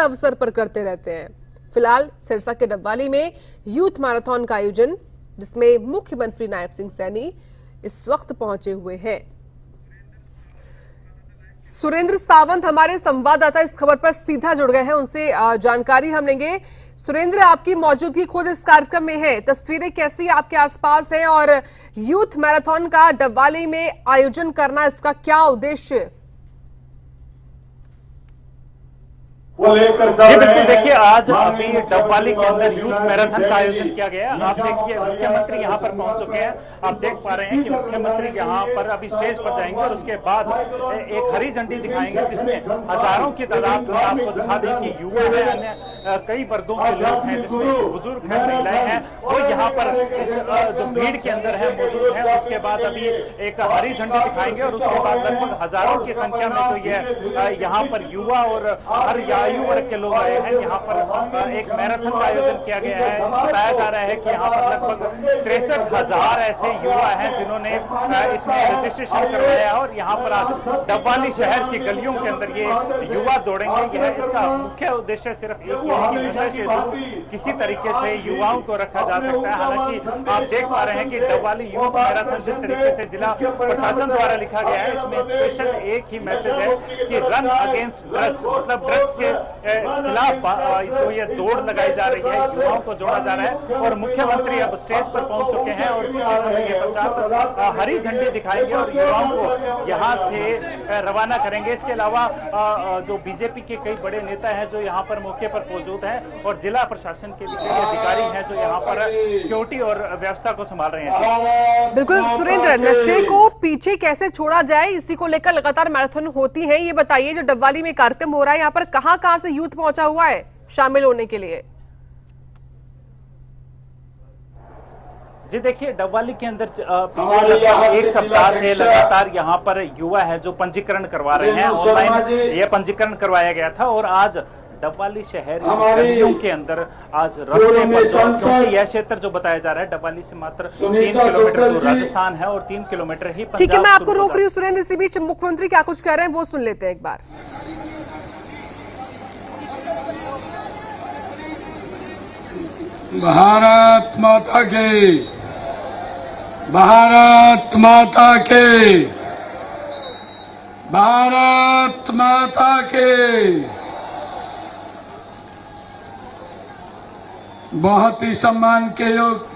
अवसर पर करते रहते हैं। फिलहाल सिरसा के डबवाली में यूथ मैराथन का आयोजन, जिसमें मुख्यमंत्री नायब सिंह सैनी इस वक्त पहुंचे हुए हैं। सुरेंद्र सावंत हमारे संवाददाता इस खबर पर सीधा जुड़ गए हैं, उनसे जानकारी हम लेंगे। सुरेंद्र, आपकी मौजूदगी खुद इस कार्यक्रम में है, तस्वीरें कैसी आपके आसपास हैं और यूथ मैराथन का डबवाली में आयोजन करना, इसका क्या उद्देश्य? जी बिल्कुल, देखिए आज अभी डबवाली के अंदर यूथ मैराथन का आयोजन किया गया। आप देखिए मुख्यमंत्री यहाँ पर पहुंच चुके हैं। आप देख पा रहे हैं कि मुख्यमंत्री यहाँ पर अभी स्टेज पर जाएंगे और उसके बाद एक हरी झंडी दिखाएंगे, जिसमें हजारों की तादाद में आपको दिखा दें कि युवा है, अन्य कई वर्गों के लोग हैं, जिसमें बुजुर्ग हैं, महिलाएं हैं, वो यहाँ पर जो भीड़ के अंदर है मौजूद है। उसके बाद अभी एक हरी झंडी दिखाएंगे और उसके बाद लगभग हजारों की संख्या में जो ये यहाँ पर युवा और हर आयु वर्ग के लोग आए हैं। यहाँ पर एक मैराथन का आयोजन किया गया है। बताया जा रहा है कि यहाँ पर लगभग 63,000 ऐसे युवा हैं जिन्होंने इसमें रजिस्ट्रेशन करवाया और यहाँ पर आज डबवाली शहर की गलियों के अंदर ये युवा दौड़ेंगे। यह इसका मुख्य उद्देश्य सिर्फ एक ही है कि नशे से दूर किसी तरीके से युवाओं को रखा जा सकता है। हालांकि आप देख पा रहे हैं कि डबवाली यूथ मैराथन जिस तरीके से जिला प्रशासन द्वारा लिखा गया है, इसमें स्पेशल एक ही मैसेज है कि रन अगेंस्ट ड्रग्स, मतलब ड्रग्स के खिलाफ जो ये दौड़ लगाई जा रही है, युवाओं को जोड़ा जा रहा है। और मुख्यमंत्री अब स्टेज पर पहुंच चुके हैं और कुछ समय के पश्चात हरी झंडी दिखाएंगे और युवाओं को यहाँ से रवाना करेंगे। इसके अलावा जो बीजेपी के कई बड़े नेता हैं जो यहाँ पर मौके पर मौजूद हैं और जिला प्रशासन के भी कई अधिकारी हैं जो यहाँ पर सिक्योरिटी और व्यवस्था को संभाल रहे हैं। बिल्कुल सुरेंद्र, नशे को पीछे कैसे छोड़ा जाए, इसी को लेकर लगातार मैराथन होती है। ये बताइए, जो डबवाली में कार्यक्रम हो रहा है, यहाँ पर कहां से यूथ पहुंचा हुआ है शामिल होने के लिए? जी देखिए, डबवाली के अंदर पिछले एक सप्ताह से लगातार यहाँ पर युवा है जो पंजीकरण करवा रहे हैं। ऑनलाइन ये पंजीकरण करवाया गया था और आज डबवाली शहर गलियों के अंदर आज रास्ते पर क्योंकि यह क्षेत्र जो बताया जा रहा है डबवाली से मात्र 3 किलोमीटर दूर राजस्थान है और 3 किलोमीटर ही पंजाब। ठीक है, मैं आपको रोक रही हूँ सुरेंद्र। इसी बीच मुख्यमंत्री क्या कुछ कह रहे हैं वो सुन लेते हैं एक बार। भारत माता के, भारत माता के, भारत माता के। बहुत ही सम्मान के योग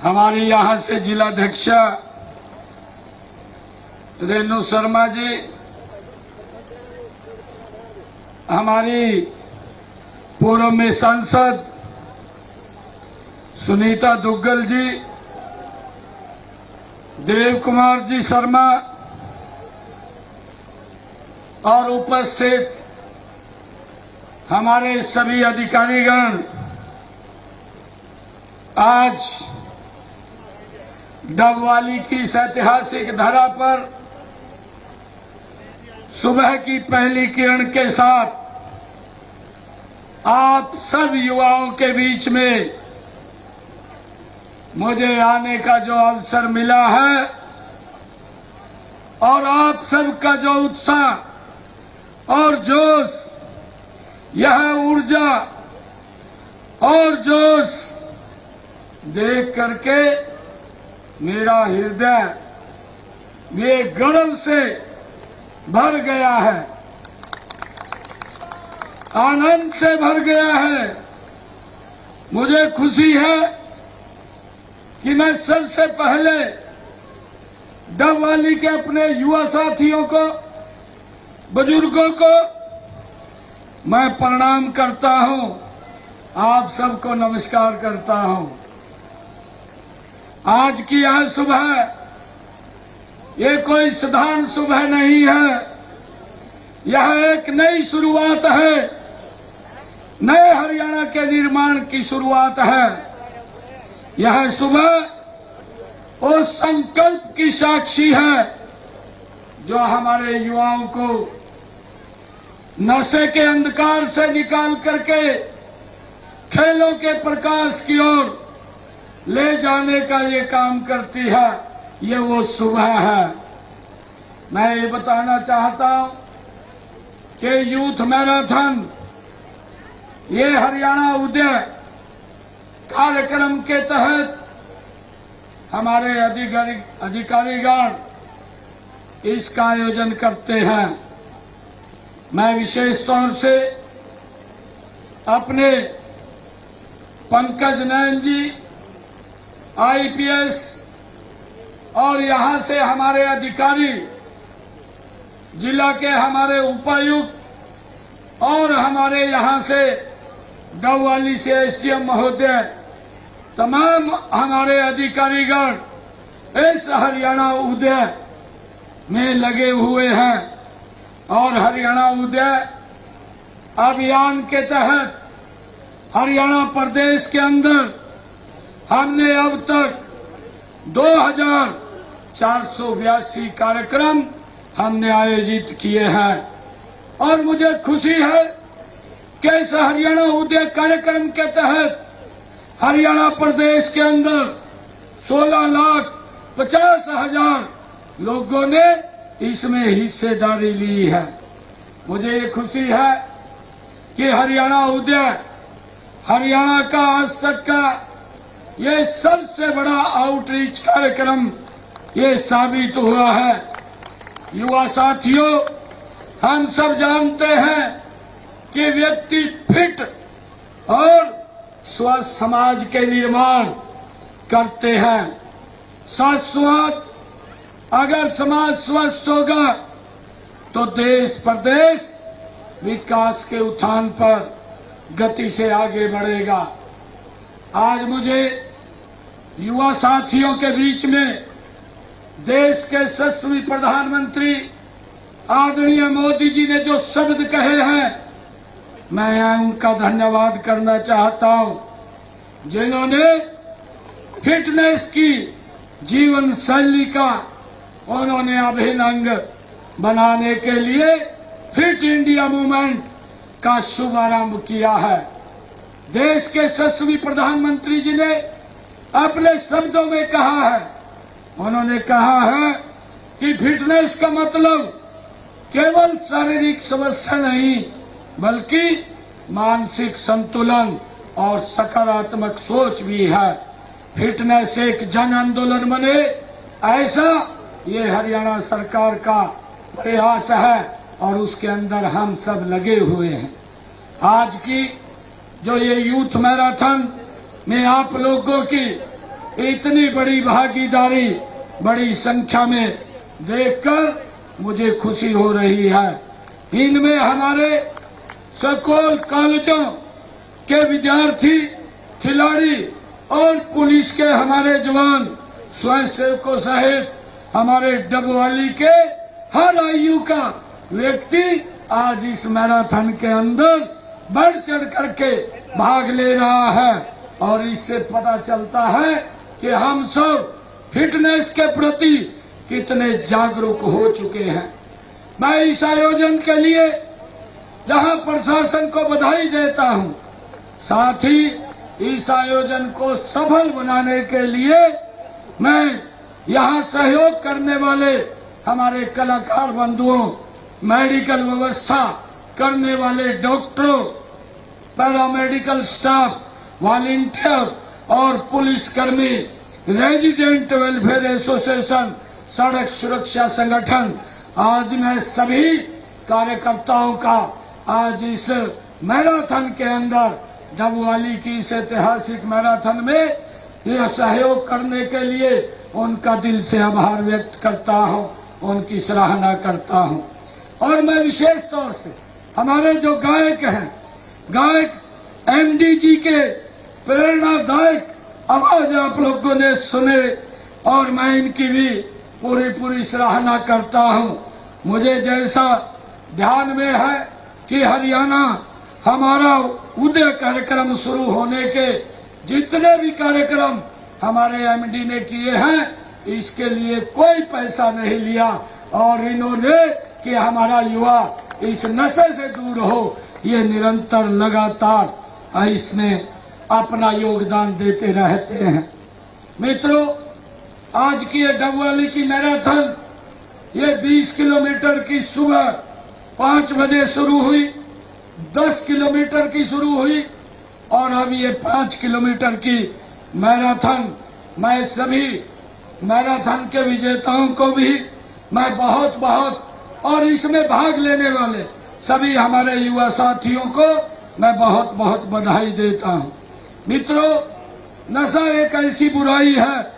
हमारी यहां से जिलाध्यक्ष रेणु शर्मा जी, हमारी पूर्व में सांसद सुनीता दुग्गल जी, देव कुमार जी शर्मा और उपस्थित हमारे सभी अधिकारीगण आज डबवाली की इस ऐतिहासिक धरा पर सुबह की पहली किरण के साथ आप सब युवाओं के बीच में मुझे आने का जो अवसर मिला है और आप सबका जो उत्साह और जोश, यह ऊर्जा और जोश देख करके मेरा हृदय ये गर्व से भर गया है, आनंद से भर गया है। मुझे खुशी है कि मैं सबसे पहले डबवाली के अपने युवा साथियों को, बुजुर्गों को मैं प्रणाम करता हूं, आप सबको नमस्कार करता हूं। आज की यह सुबह ये कोई साधारण सुबह नहीं है, यह एक नई शुरुआत है, नए हरियाणा के निर्माण की शुरुआत है। यह सुबह उस संकल्प की साक्षी है जो हमारे युवाओं को नशे के अंधकार से निकाल करके खेलों के प्रकाश की ओर ले जाने का ये काम करती है। ये वो सुबह है। मैं ये बताना चाहता हूं कि यूथ मैराथन ये हरियाणा उदय कार्यक्रम के तहत हमारे अधिकारीगण इसका आयोजन करते हैं। मैं विशेष तौर से अपने पंकज नयन जी आईपीएस और यहां से हमारे अधिकारी, जिला के हमारे उपायुक्त और हमारे यहां से डबवाली से एसडीएम महोदय, तमाम हमारे अधिकारीगण इस हरियाणा उदय में लगे हुए हैं। और हरियाणा उदय अभियान के तहत हरियाणा प्रदेश के अंदर हमने अब तक 2482 कार्यक्रम हमने आयोजित किए हैं। और मुझे खुशी है कि इस हरियाणा उदय कार्यक्रम के तहत हरियाणा प्रदेश के अंदर 16,50,000 लोगों ने इसमें हिस्सेदारी ली है। मुझे ये खुशी है कि हरियाणा उदय हरियाणा का आज तक का ये सबसे बड़ा आउटरीच कार्यक्रम ये साबित हुआ है। युवा साथियों, हम सब जानते हैं कि व्यक्ति फिट और स्वस्थ समाज के निर्माण करते हैं। शाश्वत अगर समाज स्वस्थ होगा तो देश प्रदेश विकास के उत्थान पर गति से आगे बढ़ेगा। आज मुझे युवा साथियों के बीच में देश के यशस्वी प्रधानमंत्री आदरणीय मोदी जी ने जो शब्द कहे हैं, मैं उनका धन्यवाद करना चाहता हूं, जिन्होंने फिटनेस की जीवन शैली का उन्होंने अभिन्न अंग बनाने के लिए फिट इंडिया मूवमेंट का शुभारंभ किया है। देश के यशस्वी प्रधानमंत्री जी ने अपने शब्दों में कहा है, उन्होंने कहा है कि फिटनेस का मतलब केवल शारीरिक समस्या नहीं बल्कि मानसिक संतुलन और सकारात्मक सोच भी है। फिटनेस एक जन आंदोलन बने, ऐसा ये हरियाणा सरकार का प्रयास है और उसके अंदर हम सब लगे हुए हैं। आज की जो ये यूथ मैराथन में आप लोगों की इतनी बड़ी भागीदारी बड़ी संख्या में देखकर मुझे खुशी हो रही है। इनमें हमारे स्कूल कॉलेजों के विद्यार्थी, खिलाड़ी और पुलिस के हमारे जवान, स्वयंसेवकों सहित हमारे डबवाली के हर आयु का व्यक्ति आज इस मैराथन के अंदर बढ़ चढ़ करके भाग ले रहा है। और इससे पता चलता है कि हम सब फिटनेस के प्रति कितने जागरूक हो चुके हैं। मैं इस आयोजन के लिए जहां प्रशासन को बधाई देता हूं, साथ ही इस आयोजन को सफल बनाने के लिए मैं यहां सहयोग करने वाले हमारे कलाकार बंधुओं, मेडिकल व्यवस्था करने वाले डॉक्टरों, पैरामेडिकल स्टाफ, वॉलंटियर और पुलिसकर्मी, रेजिडेंट वेलफेयर एसोसिएशन, सड़क सुरक्षा संगठन आदि में सभी कार्यकर्ताओं का आज इस मैराथन के अंदर डबवाली की इस ऐतिहासिक मैराथन में यह सहयोग करने के लिए उनका दिल से आभार व्यक्त करता हूं, उनकी सराहना करता हूं। और मैं विशेष तौर से हमारे जो गायक हैं, गायक एमडी जी के प्रेरणादायक आवाज आप लोगों ने सुने और मैं इनकी भी पूरी सराहना करता हूं। मुझे जैसा ध्यान में है कि हरियाणा हमारा उदय कार्यक्रम शुरू होने के जितने भी कार्यक्रम हमारे एमडी ने किए हैं, इसके लिए कोई पैसा नहीं लिया और इन्होंने कि हमारा युवा इस नशे से दूर हो, ये निरंतर लगातार इसमें अपना योगदान देते रहते हैं। मित्रों, आज की ये डबवाली की मैराथन ये 20 किलोमीटर की सुबह 5 बजे शुरू हुई, 10 किलोमीटर की शुरू हुई और अब ये 5 किलोमीटर की मैराथन। मैं सभी मैराथन के विजेताओं को भी मैं बहुत बहुत और इसमें भाग लेने वाले सभी हमारे युवा साथियों को मैं बहुत बहुत बधाई देता हूं। मित्रों, नशा एक ऐसी बुराई है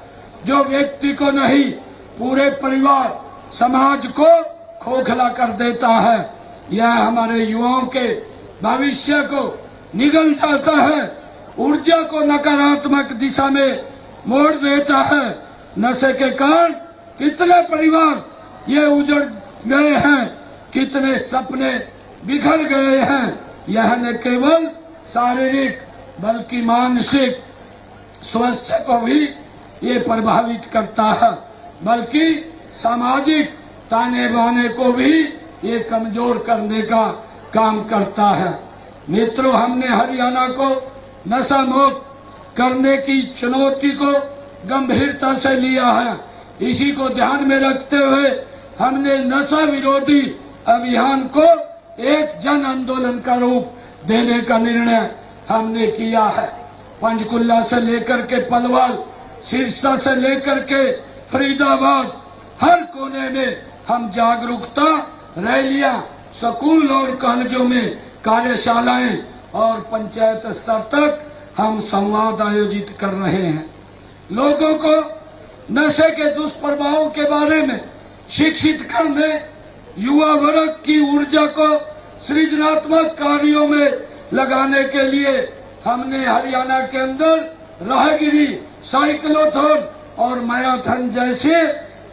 जो व्यक्ति को नहीं, पूरे परिवार समाज को खोखला कर देता है। यह हमारे युवाओं के भविष्य को निगल जाता है, ऊर्जा को नकारात्मक दिशा में मोड़ देता है। नशे के कारण कितने परिवार ये उजड़ गए हैं, कितने सपने बिखर गए हैं। यह न केवल शारीरिक बल्कि मानसिक स्वास्थ्य को भी ये प्रभावित करता है, बल्कि सामाजिक ताने बाने को भी ये कमजोर करने का काम करता है। मित्रों, हमने हरियाणा को नशा मुक्त करने की चुनौती को गंभीरता से लिया है। इसी को ध्यान में रखते हुए हमने नशा विरोधी अभियान को एक जन आंदोलन का रूप देने का निर्णय हमने किया है। पंचकुला से लेकर के पलवल, सिरसा से लेकर के फरीदाबाद, हर कोने में हम जागरूकता रैलियां, स्कूल और कॉलेजों में कार्यशालाएं और पंचायत स्तर तक हम संवाद आयोजित कर रहे हैं। लोगों को नशे के दुष्प्रभावों के बारे में शिक्षित करने, युवा वर्ग की ऊर्जा को सृजनात्मक कार्यों में लगाने के लिए हमने हरियाणा के अंदर राहगिरी, साइक्लोथॉन और मैराथन जैसे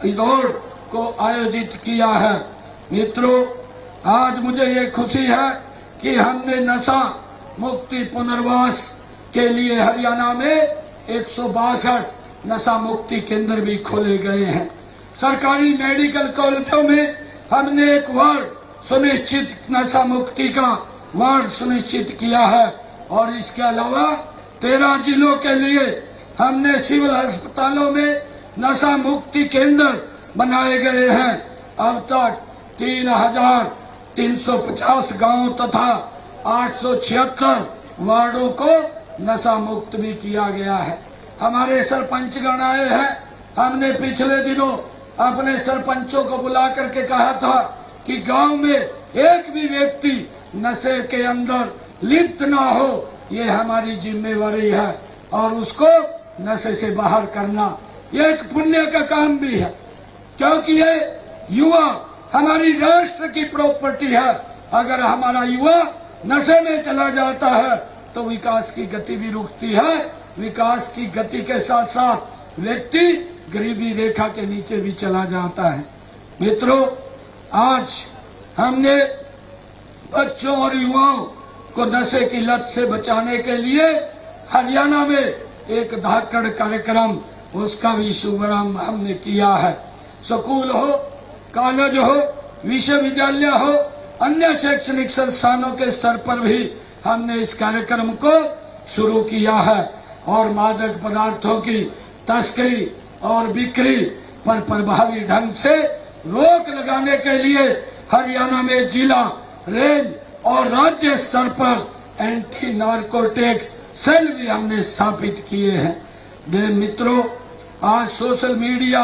दौड़ को आयोजित किया है। मित्रों, आज मुझे ये खुशी है कि हमने नशा मुक्ति पुनर्वास के लिए हरियाणा में 162 नशा मुक्ति केंद्र भी खोले गए हैं। सरकारी मेडिकल कॉलेजों में हमने एक वार्ड सुनिश्चित नशा मुक्ति का वार्ड सुनिश्चित किया है और इसके अलावा 13 जिलों के लिए हमने सिविल अस्पतालों में नशा मुक्ति केंद्र बनाए गए हैं। अब तक 3,350 गांव तथा 876 वार्डों को नशा मुक्त भी किया गया है। हमारे सरपंचगण आए हैं। हमने पिछले दिनों अपने सरपंचों को बुला करके कहा था कि गांव में एक भी व्यक्ति नशे के अंदर लिप्त ना हो, ये हमारी जिम्मेवारी है और उसको नशे से बाहर करना ये एक पुण्य का काम भी है, क्योंकि ये युवा हमारी राष्ट्र की प्रॉपर्टी है। अगर हमारा युवा नशे में चला जाता है तो विकास की गति भी रुकती है। विकास की गति के साथ साथ व्यक्ति गरीबी रेखा के नीचे भी चला जाता है। मित्रों, आज हमने बच्चों और युवाओं को नशे की लत से बचाने के लिए हरियाणा में एक धाकड़ कार्यक्रम, उसका भी शुभारंभ हमने किया है। स्कूल हो, कॉलेज हो, विश्वविद्यालय हो, अन्य शैक्षणिक संस्थानों के स्तर पर भी हमने इस कार्यक्रम को शुरू किया है और मादक पदार्थों की तस्करी और बिक्री पर प्रभावी ढंग से रोक लगाने के लिए हरियाणा में जिला, रेंज और राज्य स्तर पर एंटी नारकोटिक्स सेल भी हमने स्थापित किए हैं। मित्रों, आज सोशल मीडिया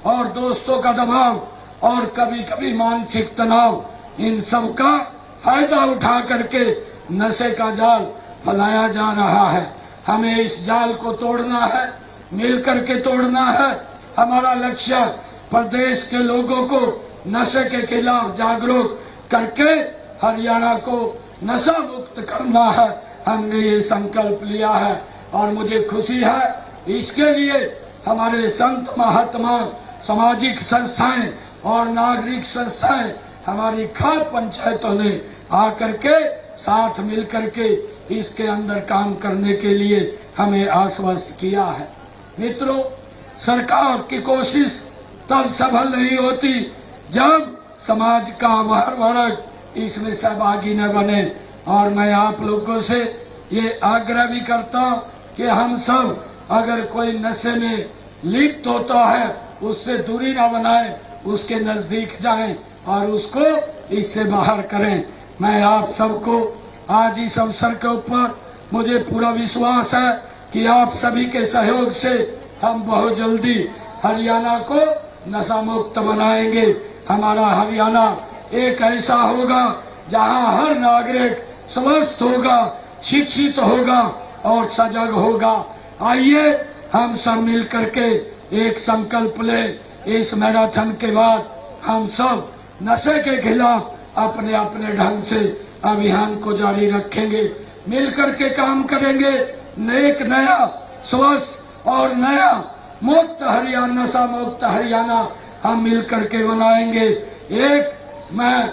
और दोस्तों का दबाव और कभी कभी मानसिक तनाव, इन सब का फायदा उठा करके नशे का जाल फैलाया जा रहा है। हमें इस जाल को तोड़ना है, मिल करके तोड़ना है। हमारा लक्ष्य प्रदेश के लोगों को नशे के खिलाफ जागरूक करके हरियाणा को नशा मुक्त करना है। हमने ये संकल्प लिया है और मुझे खुशी है इसके लिए हमारे संत महात्मा, सामाजिक संस्थाएं और नागरिक संस्थाएं, हमारी खाद पंचायतों ने आकर के साथ मिलकर के इसके अंदर काम करने के लिए हमें आश्वस्त किया है। मित्रों, सरकार की कोशिश तब सफल नहीं होती जब समाज का हर वर्ग इसमें सहभागी न बने और मैं आप लोगों से ये आग्रह भी करता हूं कि हम सब अगर कोई नशे में लिप्त होता है उससे दूरी न बनाए, उसके नजदीक जाएं और उसको इससे बाहर करें। मैं आप सबको आज इस अवसर के ऊपर मुझे पूरा विश्वास है कि आप सभी के सहयोग से हम बहुत जल्दी हरियाणा को नशा मुक्त बनाएंगे। हमारा हरियाणा एक ऐसा होगा जहां हर नागरिक स्वस्थ होगा, शिक्षित होगा और सजग होगा। आइए हम सब मिल करके एक संकल्प ले। इस मैराथन के बाद हम सब नशे के खिलाफ अपने अपने ढंग से अभियान को जारी रखेंगे, मिलकर के काम करेंगे। एक नया स्वस्थ और नया मुक्त हरियाणा, नशा मुक्त हरियाणा हम मिलकर के बनाएंगे। एक मैं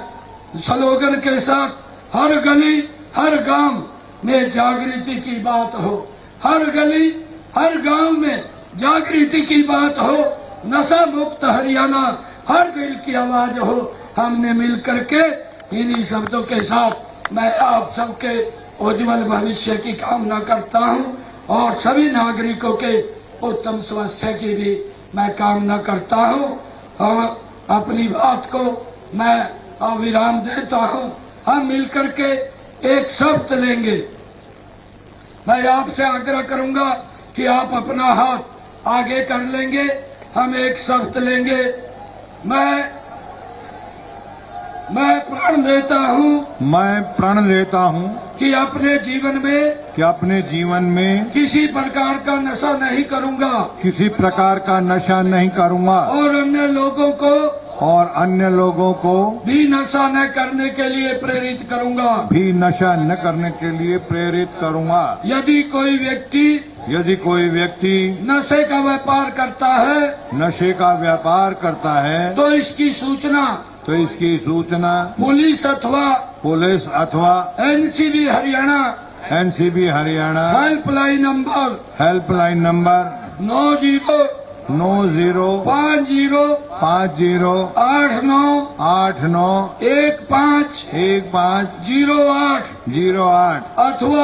स्लोगन के साथ हर गली हर गांव में जागृति की बात हो, हर गली हर गांव में जागृति की बात हो, नशा मुक्त हरियाणा हर दिल की आवाज हो। हमने मिलकर के इन्हीं शब्दों के साथ मैं आप सबके उज्जवल भविष्य की कामना करता हूं और सभी नागरिकों के उत्तम स्वास्थ्य की भी मैं कामना करता हूं। और अपनी बात को मैं अविराम देता हूं। हम मिलकर के एक शब्द लेंगे। मैं आपसे आग्रह करूंगा कि आप अपना हाथ आगे कर लेंगे। हम एक शब्द लेंगे। मैं प्रण देता हूं, मैं प्रण लेता हूं कि अपने जीवन में किसी प्रकार का नशा नहीं करूंगा, किसी प्रकार का नशा नहीं करूंगा और अन्य लोगों को भी नशा न करने के लिए प्रेरित करूंगा। यदि कोई व्यक्ति नशे का व्यापार करता है तो इसकी सूचना पुलिस अथवा एनसीबी हरियाणा हेल्पलाइन नंबर 9050 891508 अथवा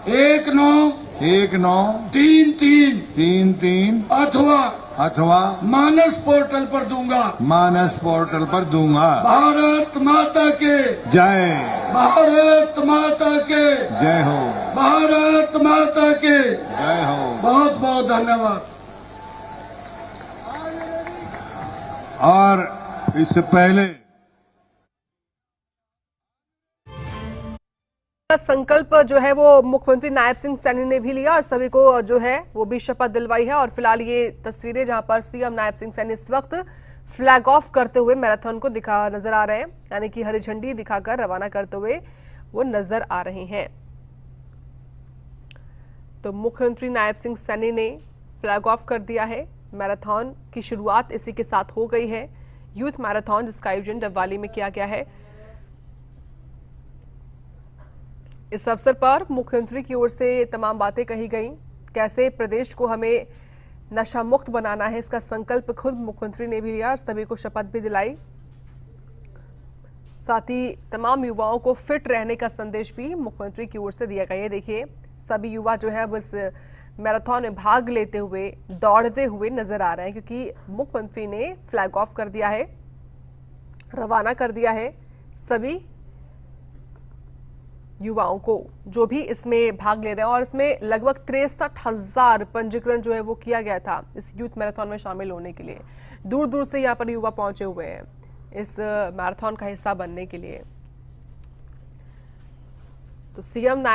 1933 अथवा मानस पोर्टल पर दूंगा। भारत माता के जय। भारत माता के जय हो। भारत माता के जय हो। बहुत बहुत धन्यवाद। और इससे पहले संकल्प जो है वो मुख्यमंत्री नायब सिंह सैनी ने भी लिया और सभी को जो है वो भी शपथ दिलवाई है। और फिलहाल ये तस्वीरें जहां पर सीएम नायब सिंह सैनी इस वक्त फ्लैग ऑफ करते हुए मैराथन को दिखा नजर आ रहे हैं, यानी कि हरी झंडी दिखाकर रवाना करते हुए वो नजर आ रहे हैं। तो मुख्यमंत्री नायब सिंह सैनी ने फ्लैग ऑफ कर दिया है। मैराथन की शुरुआत इसी के साथ हो गई है। यूथ मैराथन जिसका आयोजन डबवाली में किया गया है। इस अवसर पर मुख्यमंत्री की ओर से तमाम बातें कही गई। कैसे प्रदेश को हमें नशा मुक्त बनाना है, इसका संकल्प खुद मुख्यमंत्री ने भी लिया और सभी को शपथ भी दिलाई। साथ ही तमाम युवाओं को फिट रहने का संदेश भी मुख्यमंत्री की ओर से दिया गया है। देखिए सभी युवा जो है वो इस मैराथन में भाग लेते हुए, दौड़ते हुए नजर आ रहे हैं, क्योंकि मुख्यमंत्री ने फ्लैग ऑफ कर दिया है, रवाना कर दिया है सभी युवाओं को जो भी इसमें भाग ले रहे हैं। और इसमें लगभग 63,000 पंजीकरण जो है वो किया गया था इस यूथ मैराथन में शामिल होने के लिए। दूर दूर से यहाँ पर युवा पहुंचे हुए हैं इस मैराथन का हिस्सा बनने के लिए। तो सीएम